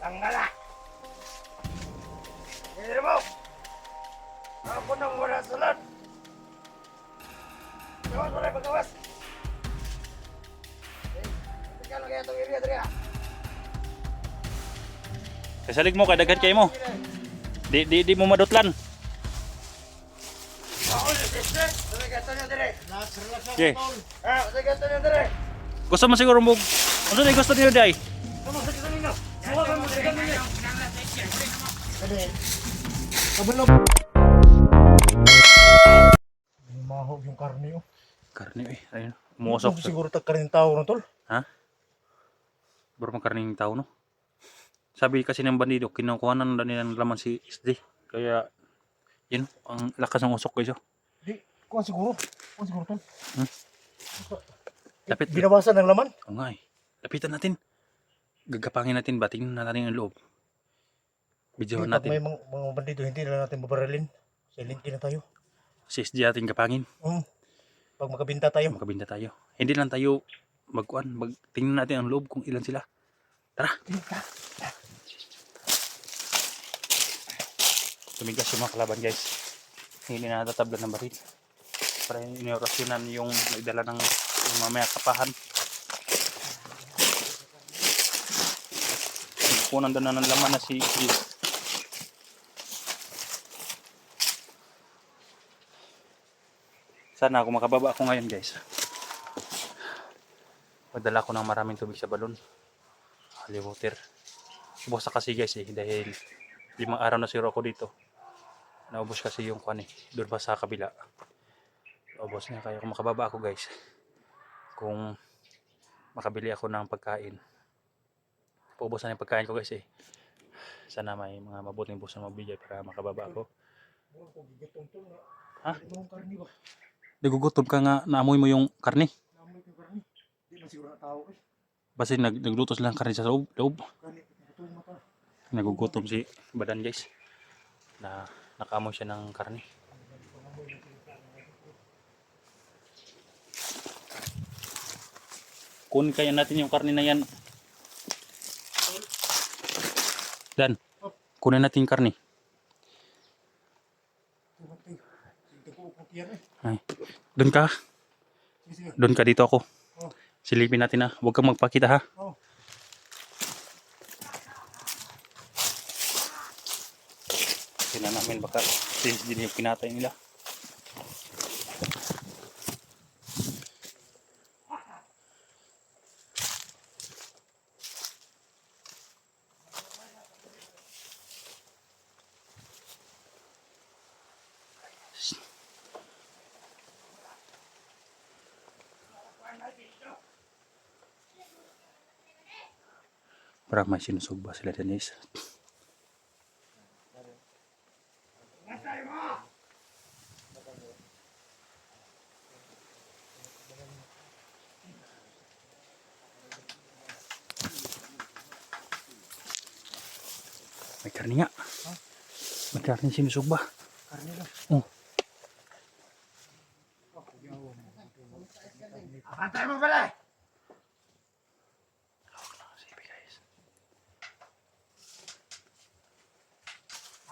Tanggala! Hindi mo! Ako nang wala sulat! Gawas mo rin, paggawas! Tingnan lang kaya itong area, Dria! Kasalig mo, kadaghan kayo mo. Di mo madutlan. Ako na, sister! Sabi ka ito niyo, Dria! Okay. Sabi ka ito niyo, Dria! Gusto mo siguro mo. Ano na gusto niyo day? Kamusta ka ninyo? Suwakan mo, Dria! Kabulog. Mahog yung karne oh. Karne eh. Ayun. Umusok. Siguro tag karne tao no tol. Ha? Bro makarning tao no? Sabi kasi ng bandido, kinukuhanan na nila ng laman si SD. Kaya, yun, ang lakas ng usok guys. Oh. Di, kuha siguro. Kuha siguro tol. Lapit. Binawasan ng laman. Oo nga eh. Lapitan natin. Gagapangin natin ba? Tingnan natin yung loob. Videohan Pag may natin. mga bandido, hindi na natin babaralin. Silent na tayo. Si SD ating gapangin. Pag makabinta tayo. Makabinda tayo. Hindi lang tayo tingnan natin ang loob kung ilan sila. Tara. Tumigas yung mga kalaban guys. Hindi na natatablan ng baril. Para iniorasyonan yung nagdala ng yung mamaya kapahan. Kunan doon na ng laman na si SD. Sana kung makababa ako ngayon guys. Magdala ko ng maraming tubig sa balon. Holy water. Ubos na kasi guys eh. Dahil 5 araw na siguro ako dito. Naubos kasi yung kwan eh. Doon pa sa kabila. Ubos na kaya kung makababa ako guys. Kung makabili ako ng pagkain. Paubos na yung pagkain ko guys eh. Sana may mga mabuting buso na mabigay para makababa ako. Ha? Nagugutom ka nga, naamoy mo yung karne. Naamoy yung karne. Di man siguro na tao eh. Basta nagluto silang karne sa loob. Karne, gutom mata. Nagugutom si Badan guys. Na nakaamoy siya ng karne. Kunin kaya natin yung karne na yan. Dan, kunin natin yung karne. Ay, doon ka. Doon ka, dito ako. Silipin natin ha. Huwag kang magpakita ha. Tingnan namin baka din yung pinatay nila. Parang may sinusugba sila Denise. May karne nga. May karne sinusugba. Karne lang. Oh. Pantay mo pala!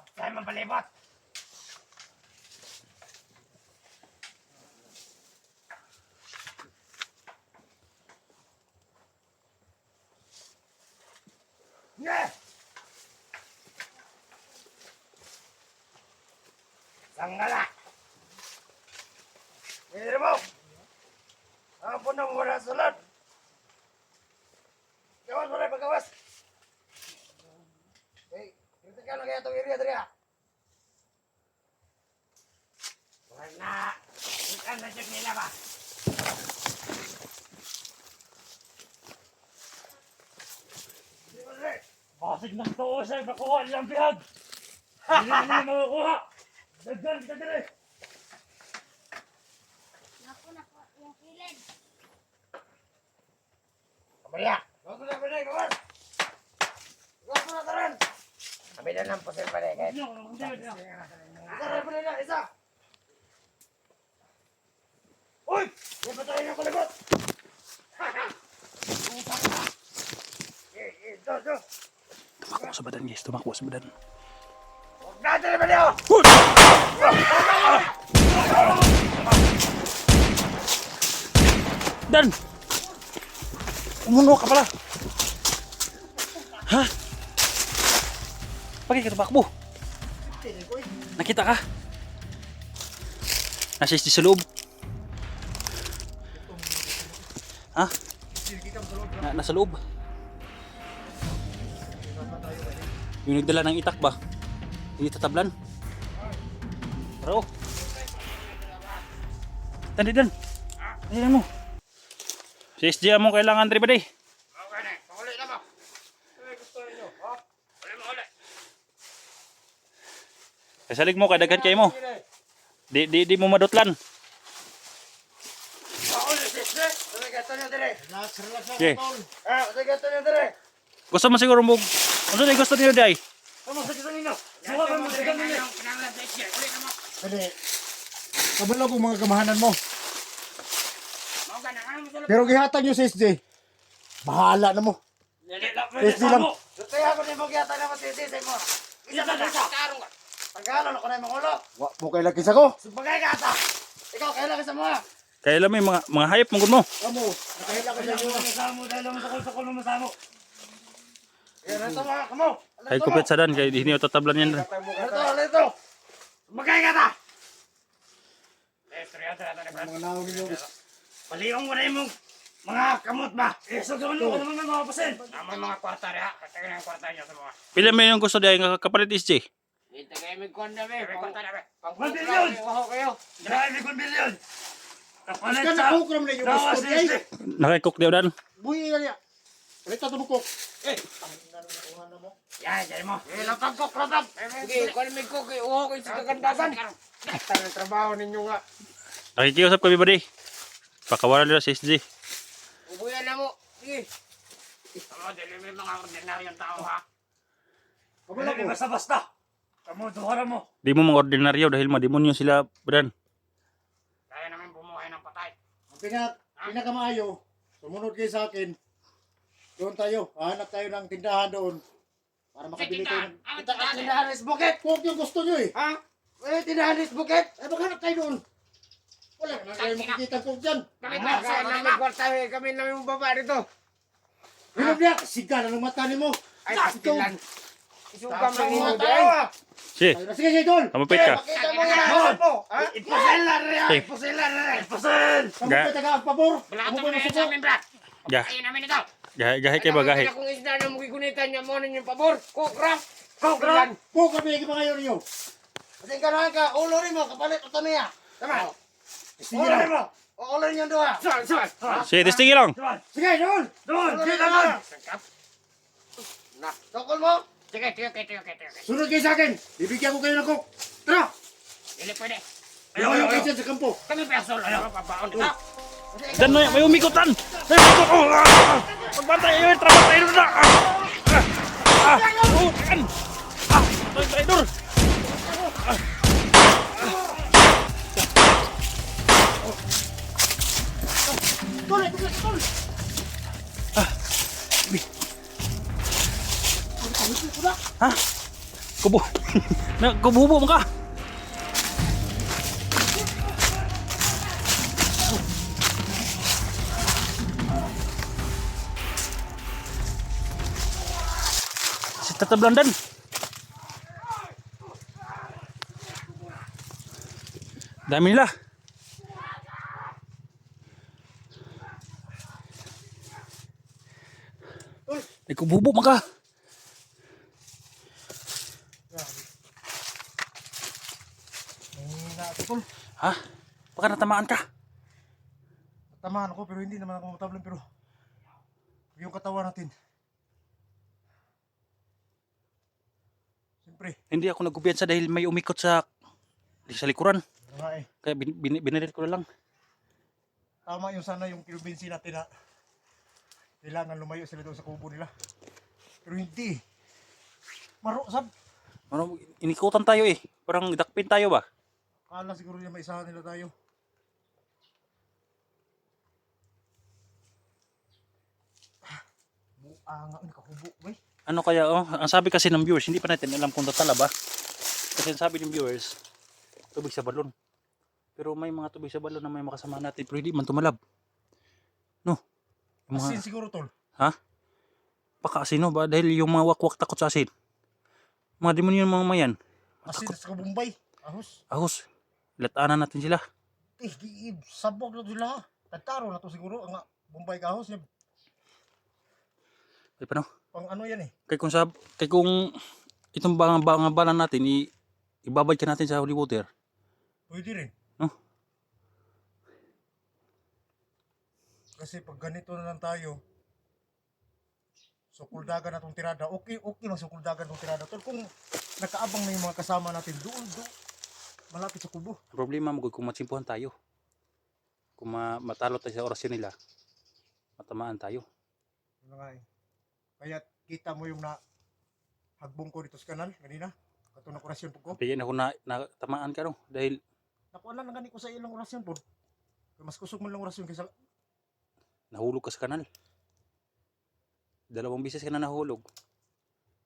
Pantay mo palibot! Yeah! Tanggala! Hindi mo! Ako nang wala sulat! Gawas mo rin, paggawas! Tingnan lang kaya itong area, Dria! Wala! Ikan na siya nila ba? Basig ng too siya. Nakuha nilang bihag. Hindi na makukuha. Dagdan kita dire. Naku, yung kilid. Maria! Gawas mo na, Maria! Gawas! Gawas mo na, Taran! Kami na lang po sir, Maria. Isa rin po nila, isa! Uy! May patayin ang kulibot! Ito. Tumakbo sa badan guys, tumakbo sa badan. Huwag natin naman niyo! Dan! Umuno ka pala! Ha? Bakit ka tumakbo? Nakita ka? Nasa isdi sa loob? Ha? Nasa loob? Yung nagdala ng itak ba? Hindi tatablan? Pero Tandi Dan. Tandi mo. Si SJ mo kailangan diri ba day? Okay na, pakuli na mo. Gusto ninyo, ha? Uli mo uli. Kasalig mo kadaghan kay mo. Di mo madutlan. Pakuli, sisne. Gato niyo dire. Relax, relax lang, Okay. tol. Gato niyo dire. Gusto mo siguro mo. Ano na gusto niyo day? Ano sa gusto ninyo? Suwakan mo sa ganun ninyo. Pinanglan sa isya. Uli na mo. Pwede. Kabalo kong mga gamahanan mo. Mga na, ano mo sa Pero gihatag nyo sa SJ. Bahala na mo. SJ lang. Kaya ako na yung magyata na masisisi mo. Isa na isa. Tagalon ako na yung makulo. Wa mo kay lakis ako. Subagay ka ata. Ikaw, kailan ka sa mga? Kaya alam mo yung mga hayop mong mo. Amo, nakahila ka sa inyo. Masamo dahil lang sa kulo masamo. Yan ito mga kamo. Ay kupit sa dan kay hindi tatablan yan. Ito. Subagay ka ata. Mga naong ninyo. Paliong mo na yung mga kamot ba? So gawin mo naman ng mga pasin. Naman mga kwarta rin ha. Katagal na yung kwarta nyo sa mga. Pila mo yung gusto day nga kapalit SJ? Hindi kayo may konda ba? Kwarta na ba? 1 billion! Waho kayo. Dahil may 1 billion! Kapalit Kan sa... ako kram na yung Dawas gusto di. Nakikok daw dan. Buhi ka niya. Palita to ko. Yan, dyan mo. Lapag ko, lapag. Sige, kung may cook, uho ko yung kagandagan. Ang trabaho ninyo nga. Nakikiusap kami ba day? Pakawalan nila si SJ. Ubuyan na mo. Sige. Dili may mga ordinaryong tao ha. Kabalo ko. Basta-basta. Kamu, duharan mo. Di mo mga ordinaryo dahil mademonyo sila Bran. Kaya namin bumuhay ng patay. Ang pinakamaayo, sumunod kayo sa akin. Doon tayo. Hanap tayo ng tindahan doon. Para makabili tayo. Kita ka tindahan is bukit. Huwag yung gusto nyo eh. Ha? Eh, tindahan is bukit. Ay, maghanap tayo doon. Wala na kayo makikita ko dyan. Kami ba? Saan namin kwarta eh. Kami namin baba rito. Hinom niya, siga na ng mata ni mo. Ay, pastilan. Isugam Tapos ng mga inyo tao. dyan. Sige, Sige, sige, doon. kamapit ka. Makita mo yan. Hawal po. Ipusil na rin. Sige. Ipusil na rin. Ipusil. Kamu ka taga ang pabor. Wala Kamu ka ba na na sa amin, brad. Gah, Ayun namin ito. gahe kay ba gahe. Kung isda na magigunitan niya mo ninyo pabor. Kukra. Po kami yung mga yun. Kasi ganahan ka, ulo rin mo, kapalit ito niya. Tama? Ulo rin mo. Ulo rin yung duha. Suwan. Sige, testingin lang. Sige, doon. Doon, sige naman. Tukol mo. Sige. Sunod kayo sa akin. Bibigyan ko kayo ng cook. Tara. Hindi pwede. Ayaw kayo dyan sa kampo. Kami pesol. Ayaw, pabaon kita. Dan may umikutan. May umikot. Pagbantay, trabaho tayo na. Kan. Traidor. Ha? Kubo. Kubo mo ka. Si Tata Blandan. Dami nila. Kubo mo ka. Ha? Baka natamaan ka. Tamaan ako pero hindi naman ako matablan pero yung katawan natin. Siyempre, Hindi ako nagkumpiyansa dahil may umikot sa likuran. ano nga eh. Kaya binirit ko na lang. Tama yung sana yung kinumbinsi natin na kailangan lumayo sila doon sa kubo nila. Pero hindi. Sab. Ano, inikutan tayo eh. Parang dakpin tayo ba? Kala siguro niya maisahan nila tayo. Buanga, nakahubo, wey. Ano kaya, oh, ang sabi kasi ng viewers, hindi pa natin alam kung tatala ba. Kasi ang sabi ng viewers, tubig sa balon. Pero may mga tubig sa balon na may makasama natin, pero hindi man tumalab. No? Yung Asin mga, siguro tol. baka asino ba? Dahil yung mga wakwak takot sa asin. Mga demonyo ng mga mayan. Asin sa Bombay. Ahos. Ahos, latanan natin sila. Di sabog na sila. Tagkaro na to siguro ang Bombay kahos niya. Ay paano? Pang ano yan eh. Kay kung itong mga balan natin, ibabad ka natin sa holy water. Pwede rin. No? Kasi pag ganito na lang tayo, sukuldagan na itong tirada. Okay lang sukuldagan itong tirada. Tol, kung nakaabang na yung mga kasama natin, doon, malapit sa kubo. Ang problema mo kung matsimpuhan tayo. Kung matalo tayo sa orasyon nila, matamaan tayo. Ano nga eh. Kaya kita mo yung hagbong ko dito sa kanal, kanina. Katong orasyon po ko. Kaya ako natamaan ka no, dahil Nakuha lang gani ko sa ilang orasyon po. Mas kusog mo lang orasyon kaysa nahulog ka sa kanal. 2 beses ka na nahulog.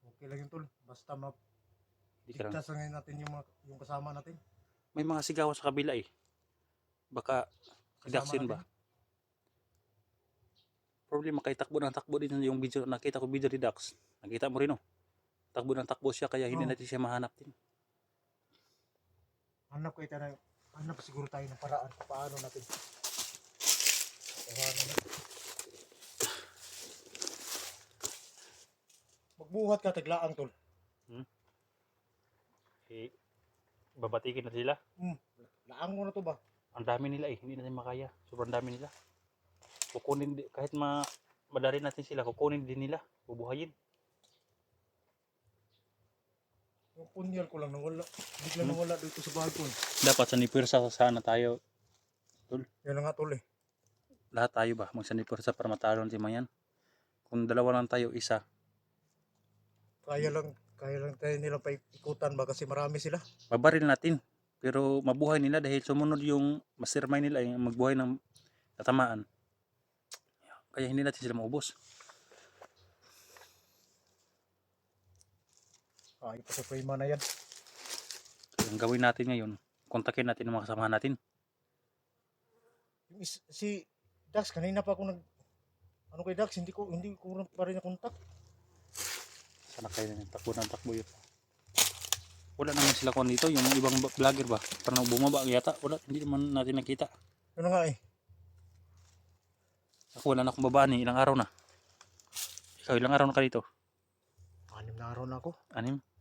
okay lang yun tol. Basta Di ka lang. ligtas lang natin yung kasama natin. May mga sigawan sa kabila eh. Baka reduction ba? Problema kay takbo din yung video, nakita ko video redux. Nakita mo rin oh. Takbo siya kaya hindi Oo. natin siya mahanap din. Hanap siguro tayo ng paraan kung paano natin. Magbuhat ka taglaang tol. Eh, babatikin na sila. Laang mo na to ba? Ang dami nila eh, hindi natin makaya. Sobrang dami nila. Kukunin kahit madali natin sila, kukunin din nila, bubuhayin. Yung punyal ko lang nawala. Bigla nawala dito sa balkon. Dapat sanipwersa sana tayo. Yan na nga tol eh. Lahat tayo ba magsanipwersa para matalo ng Mayan? Kung dalawa lang tayo, isa. Kaya lang tayo nilang paikutan ba kasi marami sila. Babaril natin. Pero mabuhay nila dahil sumunod yung mastermind nila yung magbuhay ng tatamaan. Kaya hindi natin sila maubos. Ipasaprima na yan. Kaya ang gawin natin ngayon, kontakin natin ang mga kasama natin. Si Dax, kanina pa ako ano kay Dax, hindi ko pa rin na-contact. Sana kayo takbo yun. Wala naman sila kung dito, yung ibang vlogger ba? Parang bumaba yata, wala, hindi naman natin nakita. Ano nga eh. Ako wala na akong babaan eh, ilang araw na. Ikaw, ilang araw na ka dito? 6 na araw na ako. 6?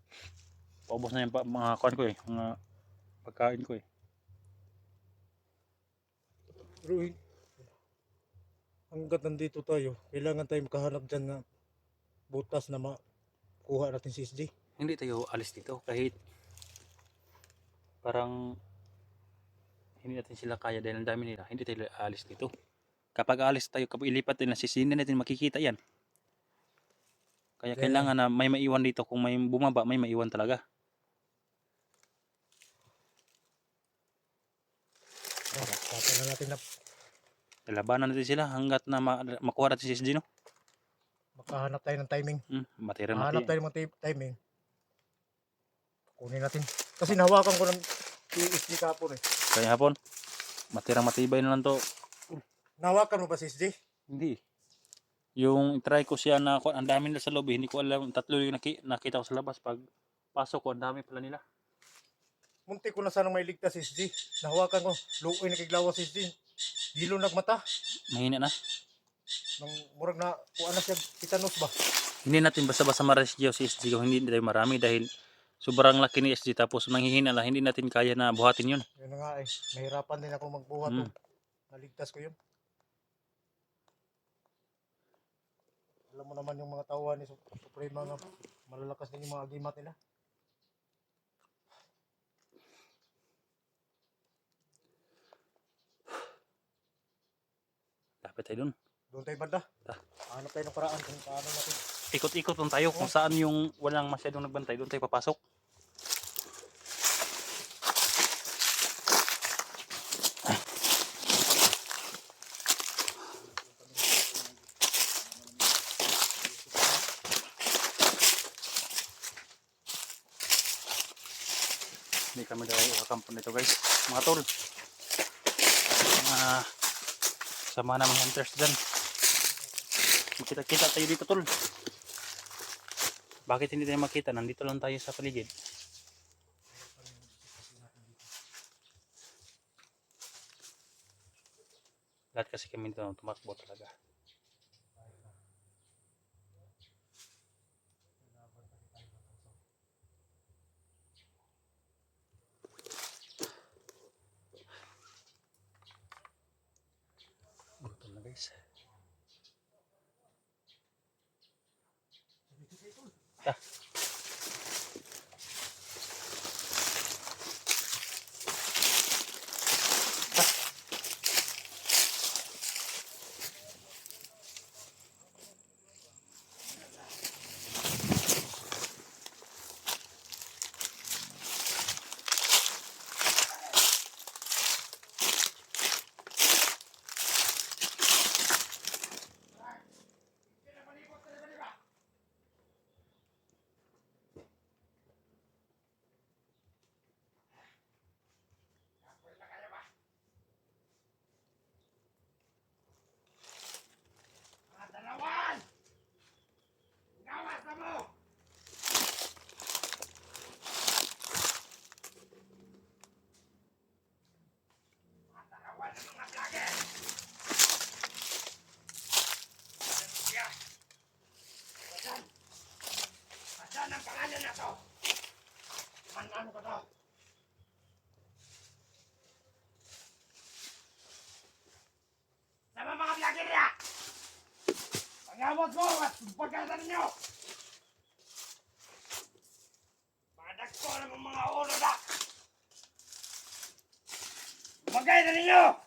Paubos na yung mga kuhan ko eh, mga pagkain ko eh. Pero hanggat nandito tayo, kailangan tayo makahanap dyan na butas na makuha natin si SJ. Hindi tayo alis dito kahit parang hindi natin sila kaya dahil ang dami nila, hindi tayo alis dito. Kapag alis tayo, kapag ilipat din na sisinin natin, makikita yan. Kaya kailangan na may maiwan dito. Kung may bumaba, may maiwan talaga. Tapos na natin na Labanan natin sila hanggat na makuha natin si SG, no? makahanap tayo ng timing. Matira Mahanap natin. tayo ng timing. Kunin natin. Kasi nahawakan ko ng SJ kapon eh. Kaya hapon, matibay na lang to. Nahawakan mo ba si SJ? Hindi. Yung try ko siya na ang dami nila sa loob, hindi ko alam, 3 yung nakita ko sa labas. Pag pasok ko, ang dami pala nila. Munti ko na sanang may ligtas si SJ. Nahawakan ko. Luoy na kiglawa si SJ. Dilo nagmata. Mahina na. Nang murag na kuha na siya titanos ba? Hindi natin basta-basta ma-rescue si SG kung hindi tayo marami dahil sobrang laki ni SG tapos manghihina lang, hindi natin kaya na buhatin yun. Yun na nga eh. Nahirapan din ako magbuhat. Naligtas ko yun. Alam mo naman yung mga tauhan ni Suprema nga malalakas din yung mga agimat nila. Dapat tayo dun. Doon tayo banda. Hanap tayo ng paraan kung paano natin. Ikot-ikot lang tayo kung saan yung walang masyadong nagbantay, doon tayo papasok. Hindi kami dahil kakampo nito guys. Mga tol. Mga sama namin hunters dyan. Kita-kita tayo dito tol. Bakit hindi tayo makita? Nandito lang tayo sa paligid. Lahat kasi kami dito tumakbo talaga. Gutom na guys. Ah. Mga dalawan! Gawas na mo! Mga dalawan ng mga vlogger! Siya! Basan! Basan ang pangalan na to! Man-ano ko to? Sama mga vlogger ya! Pag-amot mo at pagkatan ninyo! Padag ko ng mga ulo na! Magay na ninyo!